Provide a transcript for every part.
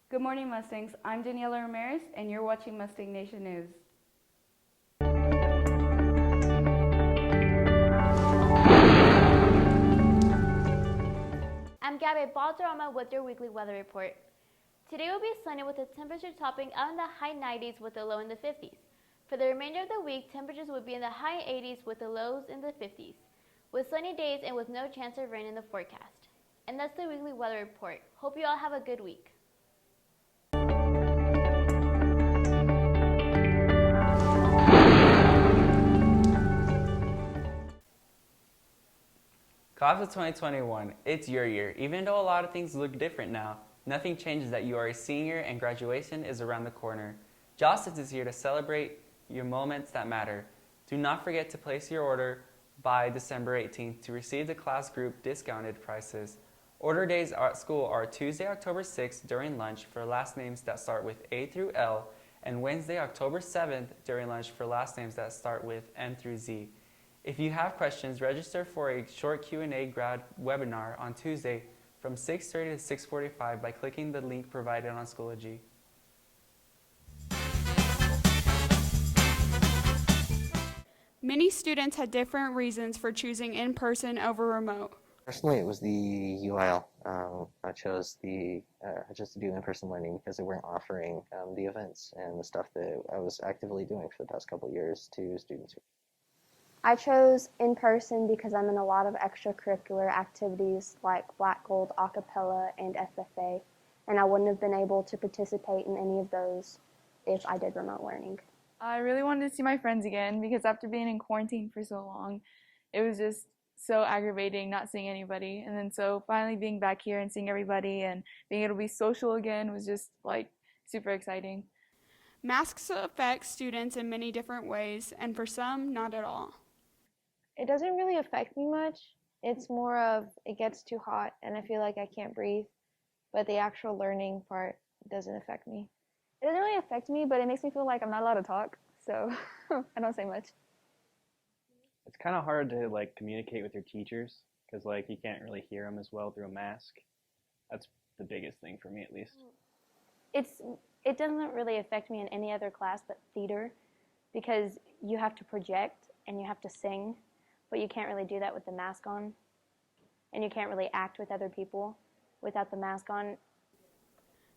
Good morning, Mustangs. I'm Daniela Ramirez, and you're watching Mustang Nation News. I'm Gabby Balderrama with your weekly weather report. Today will be sunny with the temperature topping out in the high 90s with a low in the 50s. For the remainder of the week, temperatures will be in the high 80s with the lows in the 50s, with sunny days and with no chance of rain in the forecast. And that's the weekly weather report. Hope you all have a good week. Class of 2021, it's your year. Even though a lot of things look different now, nothing changes that you are a senior and graduation is around the corner. Justice is here to celebrate your moments that matter. Do not forget to place your order by December 18th to receive the class group discounted prices. Order days at school are Tuesday, October 6th during lunch for last names that start with A through L, and Wednesday, October 7th during lunch for last names that start with M through Z. If you have questions, register for a short Q&A grad webinar on Tuesday from 6:30 to 6:45 by clicking the link provided on Schoology. Many students had different reasons for choosing in-person over remote. Personally, it was the UIL. I chose to do in-person learning because they weren't offering the events and the stuff that I was actively doing for the past couple of years to students. I chose in person because I'm in a lot of extracurricular activities like Black Gold, a cappella, and FFA, and I wouldn't have been able to participate in any of those if I did remote learning. I really wanted to see my friends again because after being in quarantine for so long, it was just so aggravating not seeing anybody. And then so finally being back here and seeing everybody and being able to be social again was just like super exciting. Masks affect students in many different ways, and for some, not at all. It doesn't really affect me much. It's more of it gets too hot and I feel like I can't breathe, but the actual learning part doesn't affect me. It doesn't really affect me, but it makes me feel like I'm not allowed to talk, so I don't say much. It's kind of hard to like communicate with your teachers because like you can't really hear them as well through a mask. That's the biggest thing for me, at least. It doesn't really affect me in any other class but theater because you have to project and you have to sing, but you can't really do that with the mask on, and you can't really act with other people without the mask on.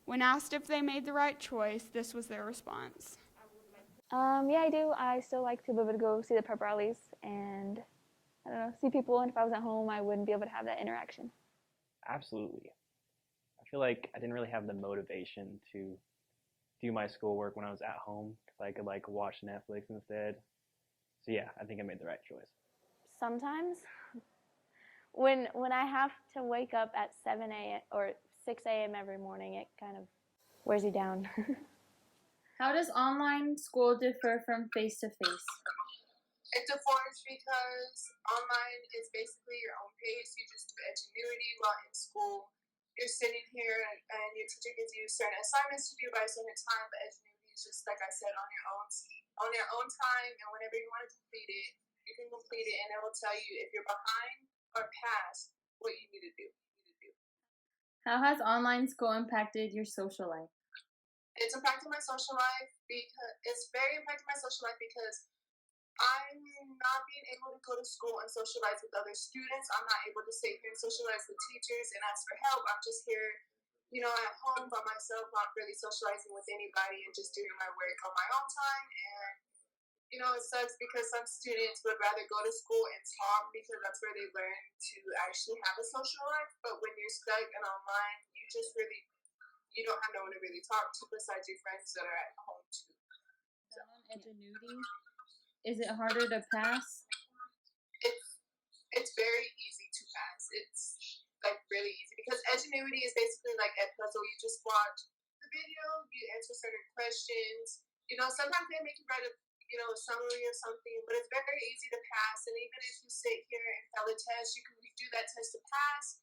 When asked if they made the right choice, this was their response. Yeah, I do. I still like to be able to go see the pep rallies and, I don't know, see people, and if I was at home, I wouldn't be able to have that interaction. Absolutely. I feel like I didn't really have the motivation to do my schoolwork when I was at home because I could like watch Netflix instead. So yeah, I think I made the right choice. Sometimes when I have to wake up at 7 a.m. or 6 a.m. every morning, it kind of wears you down. How does online school differ from face-to-face? It differs because online is basically your own pace. You just do Edgenuity while in school. You're sitting here and your teacher gives you certain assignments to do by a certain time, but Edgenuity is just, like I said, on your own time, and whenever you want to complete it, you can complete it, and it will tell you if you're behind or past what you need to do. How has online school impacted your social life? It's impacted my social life because I'm not being able to go to school and socialize with other students. I'm not able to sit here and socialize with teachers and ask for help. I'm just here, at home by myself, not really socializing with anybody and just doing my work on my own time. And, it sucks because some students would rather go to school and talk because that's where they learn to actually have a social life. But when you're stuck and online, you don't have no one to really talk to besides your friends that are at home too. So. Ingenuity? Is it harder to pass? It's very easy to pass. It's like really easy because Edgenuity is basically like Edpuzzle. You just watch the video, you answer certain questions. Sometimes they make you write a summary or something, but it's very easy to pass. And even if you sit here and fail a test, you can do that test to pass.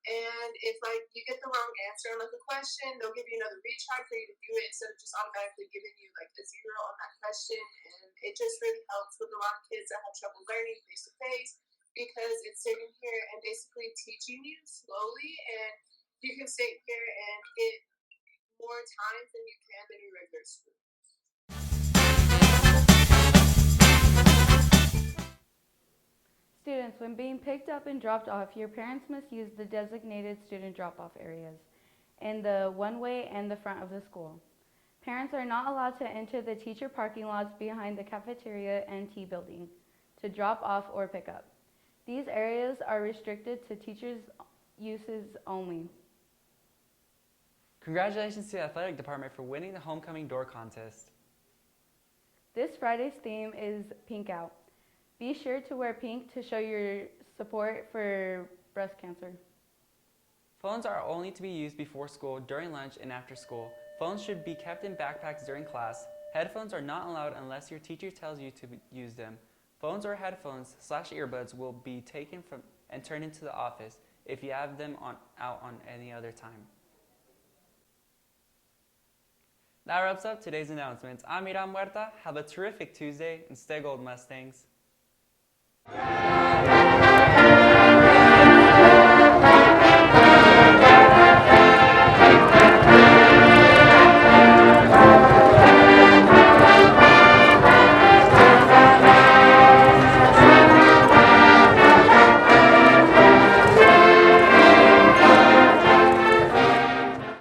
And if like you get the wrong answer on like a question, they'll give you another retry for you to do it instead of just automatically giving you like a 0 on that question. And it just really helps with a lot of kids that have trouble learning face to face because it's sitting here and basically teaching you slowly, and you can sit here and get more time than you can in your regular school. Students, when being picked up and dropped off, your parents must use the designated student drop-off areas in the one-way and the front of the school. Parents are not allowed to enter the teacher parking lots behind the cafeteria and tea building to drop off or pick up. These areas are restricted to teachers' uses only. Congratulations to the athletic department for winning the homecoming door contest. This Friday's theme is Pink Out. Be sure to wear pink to show your support for breast cancer. Phones are only to be used before school, during lunch, and after school. Phones should be kept in backpacks during class. Headphones are not allowed unless your teacher tells you to use them. Phones or headphones/earbuds will be taken from and turned into the office if you have them out on any other time. That wraps up today's announcements. I'm Iram Huerta. Have a terrific Tuesday and stay gold, Mustangs.